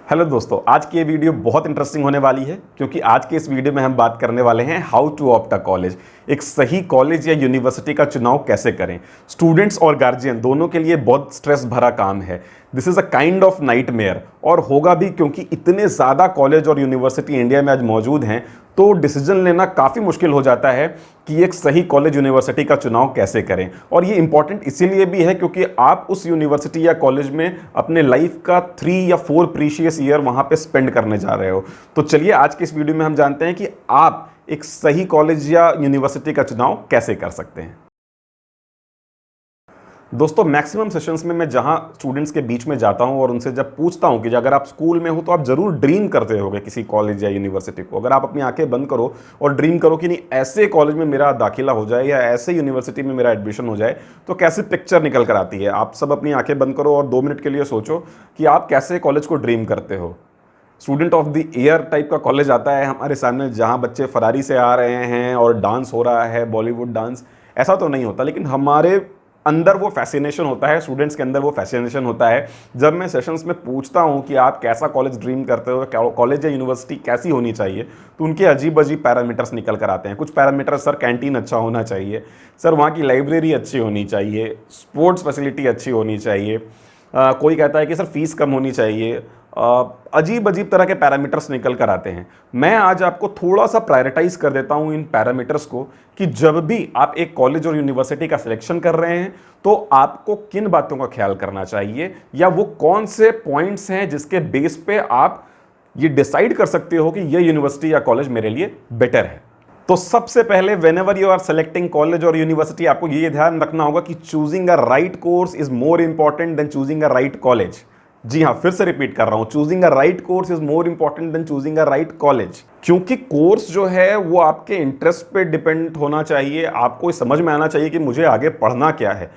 Hello दोस्तों, आज की ये वीडियो बहुत इंटरेस्टिंग होने वाली है क्योंकि आज के इस वीडियो में हम बात करने वाले हैं how to opt a college. एक सही कॉलेज या यूनिवर्सिटी का चुनाव कैसे करें। स्टूडेंट्स और गार्जियन दोनों के लिए बहुत स्ट्रेस भरा काम है। This is a kind of nightmare और होगा भी क्योंकि इतने ज़्यादा कॉलेज और यूनिवर्सिटी इंडिया में आज मौजूद हैं, तो डिसीजन लेना काफ़ी मुश्किल हो जाता है कि एक सही कॉलेज यूनिवर्सिटी का चुनाव कैसे करें। और ये इंपॉर्टेंट इसीलिए भी है क्योंकि आप उस यूनिवर्सिटी या कॉलेज में अपने लाइफ का 3 या 4 प्रीशियस ईयर वहाँ पे स्पेंड करने जा रहे हो। तो चलिए आज के इस वीडियो में हम जानते हैं कि आप एक सही कॉलेज या यूनिवर्सिटी का चुनाव कैसे कर सकते हैं। दोस्तों, मैक्सिमम सेशंस में मैं जहां स्टूडेंट्स के बीच में जाता हूं और उनसे जब पूछता हूं कि अगर आप स्कूल में हो तो आप जरूर ड्रीम करते होगे किसी कॉलेज या यूनिवर्सिटी को। अगर आप अपनी आंखें बंद करो और ड्रीम करो कि नहीं ऐसे कॉलेज में मेरा दाखिला हो जाए या ऐसे यूनिवर्सिटी में मेरा एडमिशन हो जाए, तो कैसी पिक्चर निकल कर आती है। आप सब अपनी आंखें बंद करो और 2 मिनट के लिए सोचो कि आप कैसे कॉलेज को ड्रीम करते हो। Student of the year type का कॉलेज आता है हमारे सामने, जहां बच्चे फरारी से आ रहे हैं और डांस हो रहा है, बॉलीवुड डांस। ऐसा तो नहीं होता, लेकिन हमारे अंदर वो फैसिनेशन होता है, स्टूडेंट्स के अंदर वो फैसिनेशन होता है। जब मैं सेशंस में पूछता हूँ कि आप कैसा कॉलेज ड्रीम करते हो, कॉलेज या यूनिवर्सिटी कैसी होनी चाहिए, तो उनके अजीब अजीब पैरामीटर्स निकल कर आते हैं। कुछ पैरामीटर्स, सर कैंटीन अच्छा होना चाहिए, सर वहाँ की लाइब्रेरी अच्छी होनी चाहिए, स्पोर्ट्स फैसिलिटी अच्छी होनी चाहिए, कोई कहता है कि सर फीस कम होनी चाहिए। अजीब अजीब तरह के पैरामीटर्स निकल कर आते हैं। मैं आज आपको थोड़ा सा प्रायोरिटाइज कर देता हूं इन पैरामीटर्स को कि जब भी आप एक कॉलेज और यूनिवर्सिटी का सिलेक्शन कर रहे हैं तो आपको किन बातों का ख्याल करना चाहिए, या वो कौन से पॉइंट्स हैं जिसके बेस पे आप ये डिसाइड कर सकते हो कि यह यूनिवर्सिटी या कॉलेज मेरे लिए बेटर है। तो सबसे पहले whenever you are selecting college और यूनिवर्सिटी, आपको ये ध्यान रखना होगा कि choosing a right course is more important than choosing a right college. जी हाँ, फिर से रिपीट कर रहा हूं, choosing a right course is more important than choosing a right college. क्योंकि कोर्स जो है वो आपके इंटरेस्ट पे डिपेंड होना चाहिए। आपको समझ में आना चाहिए कि मुझे आगे पढ़ना क्या है,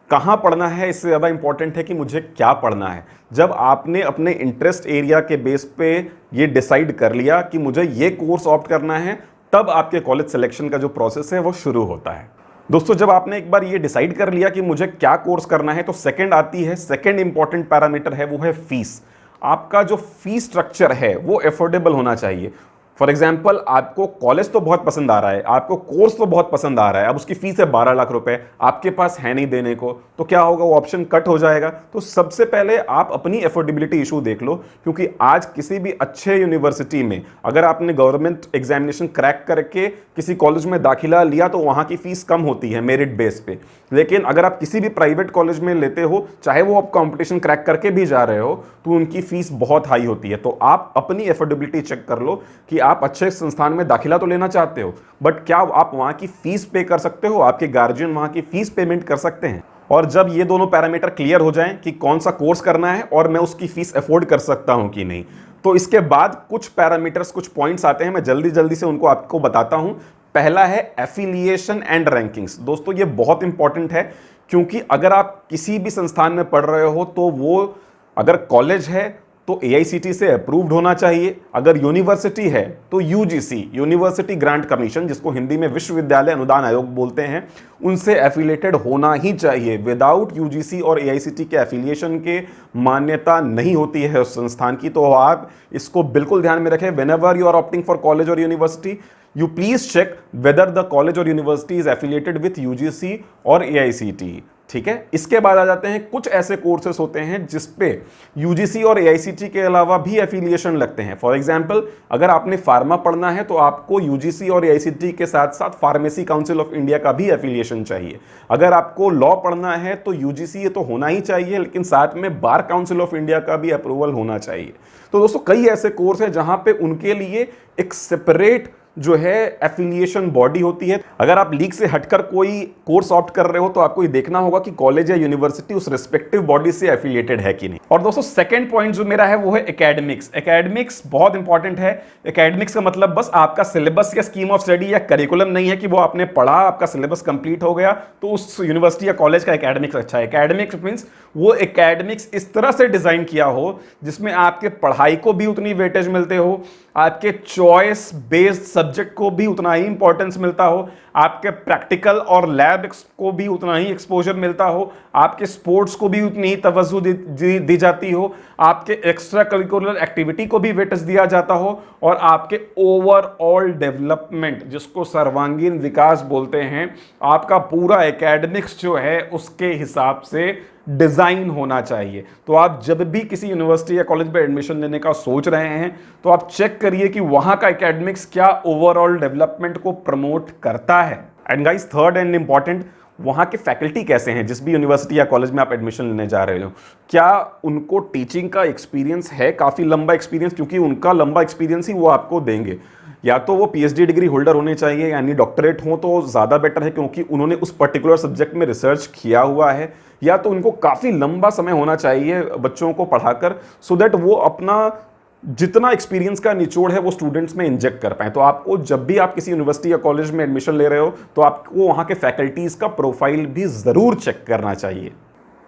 कहाँ पढ़ना है। इससे ज़्यादा इंपॉर्टेंट है कि मुझे क्या पढ़ना है। जब आपने अपने इंटरेस्ट एरिया के बेस पे ये डिसाइड कर लिया कि मुझे ये कोर्स ऑप्ट करना है, तब आपके कॉलेज सिलेक्शन का जो प्रोसेस है वो शुरू होता है। दोस्तों, जब आपने एक बार ये डिसाइड कर लिया कि मुझे क्या कोर्स करना है, तो सेकंड आती है, सेकंड इंपॉर्टेंट पैरामीटर है, वो है फीस। आपका जो फीस स्ट्रक्चर है वो अफोर्डेबल होना चाहिए। फॉर एग्जाम्पल, आपको कॉलेज तो बहुत पसंद आ रहा है, आपको कोर्स तो बहुत पसंद आ रहा है, अब उसकी फीस है 12 लाख रुपए, आपके पास है नहीं देने को, तो क्या होगा, वो ऑप्शन कट हो जाएगा। तो सबसे पहले आप अपनी अफोर्डेबिलिटी इशू देख लो, क्योंकि आज किसी भी अच्छे यूनिवर्सिटी में अगर आपने गवर्नमेंट एग्जामिनेशन क्रैक करके किसी कॉलेज में दाखिला लिया तो वहां की फीस कम होती है मेरिट बेस पे। लेकिन अगर आप किसी भी प्राइवेट कॉलेज में लेते हो, चाहे वो आप कंपटीशन क्रैक करके भी जा रहे हो, तो उनकी फीस बहुत हाई होती है। तो आप अपनी अफोर्डेबिलिटी चेक कर लो कि आप अच्छे संस्थान में दाखिला तो लेना चाहते हो, बट क्या आप वहां की फीस पे कर सकते हो, आपके गार्जियन वहां की फीस पेमेंट कर सकते हैं। और जब ये दोनों पैरामीटर क्लियर हो जाएं कि कौन सा कोर्स करना है और मैं उसकी फीस अफोर्ड कर सकता हूं कि नहीं, तो इसके बाद कुछ पैरामीटर्स, कुछ पॉइंट्स आते हैं। मैं जल्दी जल्दी से उनको आपको बताता हूं। पहला है एफिलिएशन एंड रैंकिंग्स। दोस्तों, ये बहुत इंपॉर्टेंट है क्योंकि अगर आप किसी भी संस्थान में पढ़ रहे हो तो वो अगर कॉलेज है तो एआईसीटी से अप्रूव्ड होना चाहिए, अगर यूनिवर्सिटी है तो यूजीसी, यूनिवर्सिटी ग्रांट कमीशन, जिसको हिंदी में विश्वविद्यालय अनुदान आयोग बोलते हैं, उनसे एफिलिएटेड होना ही चाहिए। विदाउट यूजीसी और एआईसीटी के एफिलिएशन के मान्यता नहीं होती है उस संस्थान की। तो आप इसको बिल्कुल ध्यान में रखें। Whenever you are opting for college और university, you please check whether the college or university is affiliated with UGC और AICTE। ठीक है, इसके बाद आ जाते हैं कुछ ऐसे कोर्सेस होते हैं जिसपे यूजीसी और एआईसीटी के अलावा भी एफिलिएशन लगते हैं। फॉर एग्जांपल, अगर आपने फार्मा पढ़ना है तो आपको यूजीसी और एआईसीटी के साथ साथ फार्मेसी काउंसिल ऑफ इंडिया का भी एफिलिएशन चाहिए। अगर आपको लॉ पढ़ना है तो यूजीसी ये तो होना ही चाहिए, लेकिन साथ में बार काउंसिल ऑफ इंडिया का भी अप्रूवल होना चाहिए। तो दोस्तों, कई ऐसे कोर्स हैं जहां पे उनके लिए एक सेपरेट जो है एफिलिएशन बॉडी होती है। अगर आप लीग से हटकर कोई कोर्स ऑप्ट कर रहे हो तो आपको ये देखना होगा कि कॉलेज या यूनिवर्सिटी उस रिस्पेक्टिव बॉडी से एफिलिएटेड है कि नहीं। और दोस्तों, सेकंड पॉइंट जो मेरा है वो है एकेडमिक्स। एकेडमिक्स बहुत इंपॉर्टेंट है। एकेडमिक्स का मतलब बस आपका सिलेबस या स्कीम ऑफ स्टडी या करिकुलम नहीं है कि वो आपने पढ़ा, आपका सिलेबस कंप्लीट हो गया तो उस यूनिवर्सिटी या कॉलेज का एकेडमिक्स अच्छा है। एकेडमिक्स मीन्स वो एकेडमिक्स इस तरह से डिजाइन किया हो जिसमें आपके पढ़ाई को भी उतनी वेटेज मिलते हो, आपके चॉइस बेस्ड सब्जेक्ट को भी उतना ही इंपॉर्टेंस मिलता हो, आपके प्रैक्टिकल और लैब को भी उतना ही एक्सपोजर मिलता हो, आपके स्पोर्ट्स को भी उतनी ही तवज्जो दी जाती हो, आपके एक्स्ट्रा करिकुलर एक्टिविटी को भी वेटेज दिया जाता हो, और आपके ओवरऑल डेवलपमेंट, जिसको सर्वांगीण विकास बोलते हैं, आपका पूरा एकेडमिक्स जो है उसके हिसाब से डिजाइन होना चाहिए। तो आप जब भी किसी यूनिवर्सिटी या कॉलेज में एडमिशन लेने का सोच रहे हैं तो आप चेक करिए कि वहां का एकेडमिक्स क्या ओवरऑल डेवलपमेंट को प्रमोट करता है। And guys, third and important, वहाँ के फैकल्टी कैसे हैं जिस भी यूनिवर्सिटी या कॉलेज में आप एडमिशन लेने जा रहे हो, क्या उनको टीचिंग का एक्सपीरियंस है, काफ़ी लंबा एक्सपीरियंस, क्योंकि उनका लंबा एक्सपीरियंस ही वो आपको देंगे। या तो वो पीएचडी डिग्री होल्डर होने चाहिए, यानी डॉक्टरेट हो तो ज़्यादा बेटर है क्योंकि उन्होंने उस पर्टिकुलर सब्जेक्ट में रिसर्च किया हुआ है, या तो उनको काफ़ी लंबा समय होना चाहिए बच्चों को पढ़ाकर, सो दैट वो अपना जितना एक्सपीरियंस का निचोड़ है वो स्टूडेंट्स में इंजेक्ट कर पाए। तो आपको जब भी आप किसी यूनिवर्सिटी या कॉलेज में एडमिशन ले रहे हो तो आपको वहाँ के फैकल्टीज़ का प्रोफाइल भी ज़रूर चेक करना चाहिए।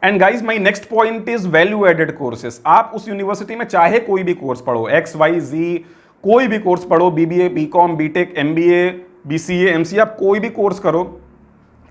And guys, my next point is value added courses. आप उस यूनिवर्सिटी में चाहे कोई भी कोर्स पढ़ो, XYZ कोई भी कोर्स पढ़ो, BBA, BCom, BTech, MBA, BCA, MCA, आप कोई भी कोर्स करो,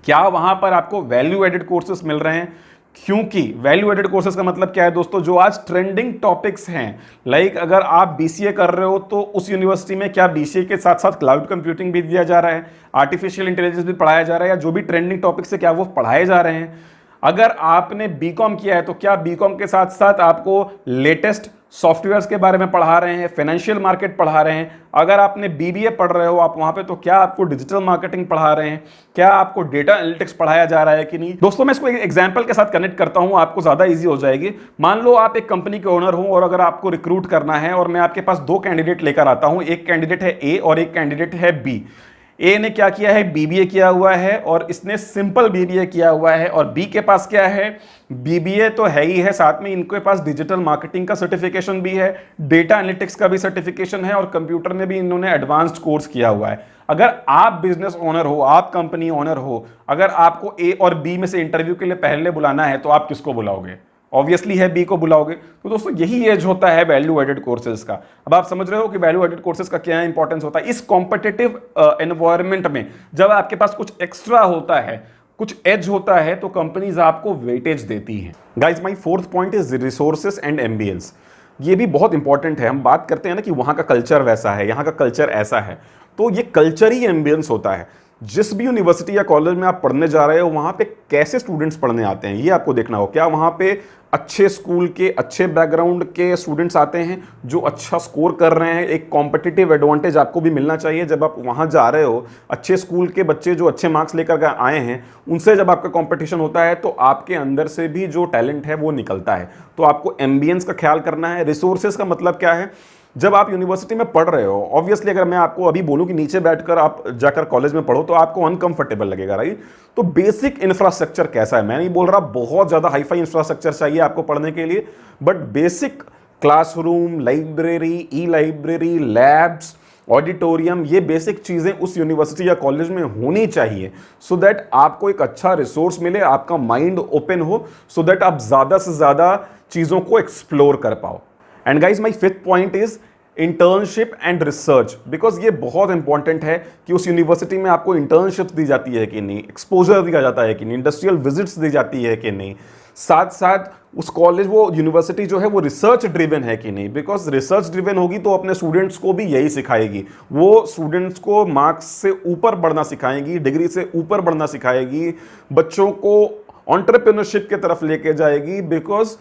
क्या वहां पर आपको वैल्यू एडेड कोर्सेज मिल रहे हैं? क्योंकि वैल्यू एडेड कोर्सेज का मतलब क्या है दोस्तों, जो आज ट्रेंडिंग टॉपिक्स हैं, लाइक अगर आप BCA कर रहे हो तो उस यूनिवर्सिटी में क्या BCA के साथ साथ क्लाउड कंप्यूटिंग भी दिया जा रहा है, आर्टिफिशियल इंटेलिजेंस भी पढ़ाया जा रहा है, या जो भी ट्रेंडिंग टॉपिक्स है क्या वो पढ़ाए जा रहे हैं? अगर आपने BCom किया है तो क्या BCom के साथ साथ आपको लेटेस्ट सॉफ्टवेयर्स के बारे में पढ़ा रहे हैं, फाइनेंशियल मार्केट पढ़ा रहे हैं? अगर आपने BBA पढ़ रहे हो आप वहां पे, तो क्या आपको डिजिटल मार्केटिंग पढ़ा रहे हैं, क्या आपको डेटा एनालिटिक्स पढ़ाया जा रहा है कि नहीं? दोस्तों, मैं इसको एक एग्जांपल के साथ कनेक्ट करता हूं, आपको ज्यादा इजी हो जाएगी। मान लो आप एक कंपनी के ओनर हो और अगर आपको रिक्रूट करना है और मैं आपके पास दो कैंडिडेट लेकर आता हूं, एक कैंडिडेट है A और एक कैंडिडेट है B। ए ने क्या किया है, BBA किया हुआ है और इसने सिंपल BBA किया हुआ है, और बी के पास क्या है, BBA तो है ही है, साथ में इनके पास डिजिटल मार्केटिंग का सर्टिफिकेशन भी है, डेटा एनालिटिक्स का भी सर्टिफिकेशन है, और कंप्यूटर में भी इन्होंने एडवांस्ड कोर्स किया हुआ है। अगर आप बिजनेस ओनर हो, आप कंपनी ओनर हो, अगर आपको A और B में से इंटरव्यू के लिए पहले बुलाना है तो आप किसको बुलाओगे? ऑब्वियसली है B को बुलाओगे। तो दोस्तों, यही एज होता है वैल्यू एडेड कोर्सेज का। अब आप समझ रहे हो कि वैल्यू एडेड कोर्सेज का क्या इंपॉर्टेंस होता है इस कॉम्पिटिटिव एनवायरनमेंट में। जब आपके पास कुछ एक्स्ट्रा होता है, कुछ एज होता है, तो कंपनीज आपको वेटेज देती हैं। Guys, my fourth point is resources and ambience. ये भी बहुत इंपॉर्टेंट है। हम बात करते हैं ना कि वहां का कल्चर वैसा है, यहाँ का कल्चर ऐसा है, तो ये कल्चर ही एम्बियंस होता है। जिस भी यूनिवर्सिटी या कॉलेज में आप पढ़ने जा रहे हो वहाँ पे कैसे स्टूडेंट्स पढ़ने आते हैं ये आपको देखना हो। क्या वहाँ पे अच्छे स्कूल के, अच्छे बैकग्राउंड के स्टूडेंट्स आते हैं जो अच्छा स्कोर कर रहे हैं? एक कॉम्पिटिटिव एडवांटेज आपको भी मिलना चाहिए जब आप वहाँ जा रहे हो। अच्छे स्कूल के बच्चे जो अच्छे मार्क्स लेकर आए हैं उनसे जब आपका कॉम्पिटिशन होता है तो आपके अंदर से भी जो टैलेंट है वो निकलता है। तो आपको एम्बियंस का ख्याल करना है। रिसोर्सेज का मतलब क्या है, जब आप यूनिवर्सिटी में पढ़ रहे हो, ऑब्वियसली अगर मैं आपको अभी बोलूं कि नीचे बैठकर आप जाकर कॉलेज में पढ़ो तो आपको अनकंफर्टेबल लगेगा, राइट? तो बेसिक इंफ्रास्ट्रक्चर कैसा है, मैं नहीं बोल रहा बहुत ज़्यादा हाईफाई इंफ्रास्ट्रक्चर चाहिए आपको पढ़ने के लिए, but basic classroom, library, E library, labs, auditorium, ये बेसिक चीज़ें उस यूनिवर्सिटी या कॉलेज में होनी चाहिए, सो दैट आपको एक अच्छा रिसोर्स मिले, आपका माइंड ओपन हो, सो दैट आप ज़्यादा से ज़्यादा चीज़ों को एक्सप्लोर कर पाओ। And guys, my fifth point is internship and research, because ये बहुत इंपॉर्टेंट है कि उस यूनिवर्सिटी में आपको इंटर्नशिप्स दी जाती है कि नहीं, एक्सपोजर दिया जाता है कि नहीं, इंडस्ट्रियल विजिट्स दी जाती है कि नहीं, साथ साथ उस कॉलेज, वो यूनिवर्सिटी जो है वो रिसर्च ड्रिवन है कि नहीं। बिकॉज रिसर्च ड्रिवन होगी तो अपने स्टूडेंट्स को भी यही सिखाएगी, वो स्टूडेंट्स को मार्क्स से ऊपर बढ़ना सिखाएगी, डिग्री से ऊपर बढ़ना सिखाएगी, बच्चों को एंटरप्रेन्योरशिप की तरफ लेके जाएगी। बिकॉज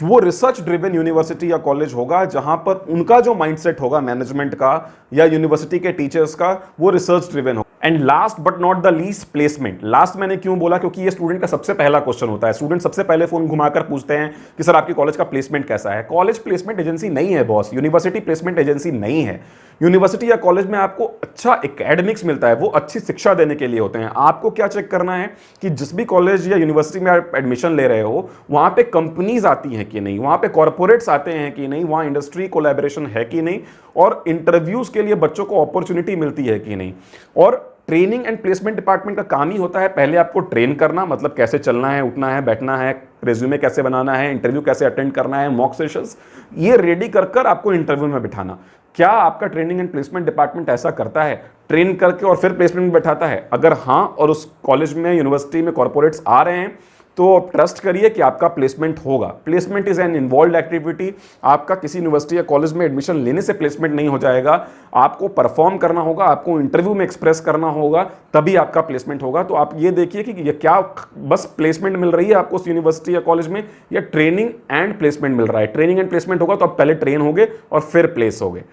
वो रिसर्च ड्रिवन यूनिवर्सिटी या कॉलेज होगा जहां पर उनका जो माइंडसेट होगा मैनेजमेंट का या यूनिवर्सिटी के टीचर्स का, वो रिसर्च ड्रिवन होगा। And last but not the least, placement. Last मैंने क्यों बोला, क्योंकि ये स्टूडेंट का सबसे पहला क्वेश्चन होता है। स्टूडेंट सबसे पहले फोन घुमाकर पूछते हैं कि सर आपकी कॉलेज का प्लेसमेंट कैसा है। कॉलेज प्लेसमेंट एजेंसी नहीं है बॉस, यूनिवर्सिटी प्लेसमेंट एजेंसी नहीं है। यूनिवर्सिटी या कॉलेज में आपको अच्छा एकेडमिक्स मिलता है, वो अच्छी शिक्षा देने के लिए होते हैं। आपको क्या चेक करना है कि जिस भी कॉलेज या यूनिवर्सिटी में आप एडमिशन ले रहे हो वहां पे कंपनीज आती हैं कि नहीं, वहां पे कॉर्पोरेट्स आते हैं कि नहीं, वहां इंडस्ट्री कोलैबोरेशन है कि नहीं, और इंटरव्यूज के लिए बच्चों को अपॉर्चुनिटी मिलती है कि नहीं। और ट्रेनिंग एंड प्लेसमेंट डिपार्टमेंट का काम ही होता है पहले आपको ट्रेन करना, मतलब कैसे चलना है, उठना है, बैठना है, रेज्यूमे कैसे बनाना है, इंटरव्यू कैसे अटेंड करना है, मॉक सेशंस, ये रेडी कर कर आपको इंटरव्यू में बिठाना। क्या आपका ट्रेनिंग एंड प्लेसमेंट डिपार्टमेंट ऐसा करता है, ट्रेन करके और फिर प्लेसमेंट में बैठाता है? अगर हाँ, और उस कॉलेज में, यूनिवर्सिटी में कॉर्पोरेट्स आ रहे हैं तो ट्रस्ट करिए कि आपका प्लेसमेंट होगा। Placement is an involve activity. आपका किसी यूनिवर्सिटी या कॉलेज में एडमिशन लेने से प्लेसमेंट नहीं हो जाएगा, आपको परफॉर्म करना होगा, आपको इंटरव्यू में एक्सप्रेस करना होगा, तभी आपका प्लेसमेंट होगा। तो आप ये देखिए कि ये क्या बस प्लेसमेंट मिल रही है आपको उस यूनिवर्सिटी या कॉलेज में, या ट्रेनिंग एंड प्लेसमेंट मिल रहा है। ट्रेनिंग एंड प्लेसमेंट होगा तो आप पहले ट्रेन होगे और फिर प्लेस होगे।